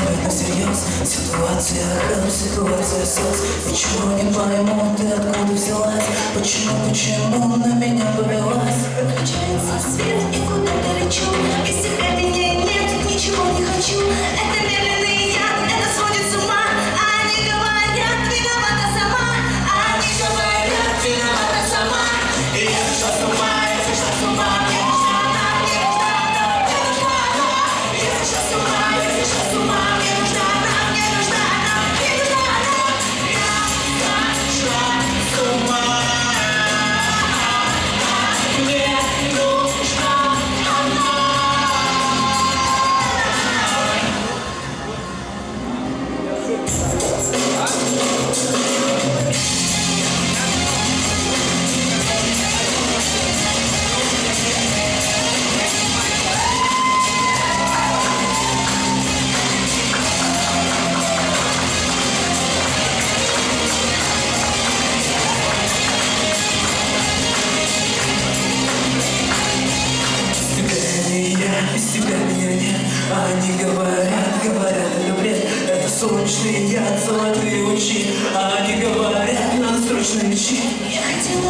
это всерьез. Ситуация храм, ситуация сос. Ничего не пойму, ты откуда взялась? Почему на меня повелась? Включается свет и куда-то лечу. Без тебя меня нет, ничего не хочу. Это медленный яд, это сводит с ума. Они говорят, виновата сама. Они говорят, виновата сама. И я сошла с ума, я сошла с ума. Мне нужна она, мне нужна она, мне нужна она. Я сошла с ума, я сошла с ума. Мне нужна она, мне нужна она, мне нужна она. Я сошла с ума. Мне нужна она. Без тебя меня нет. Они говорят, это бред. Это солнечный яд, золотые лучи. Они говорят, надо срочно лечить. Я хотела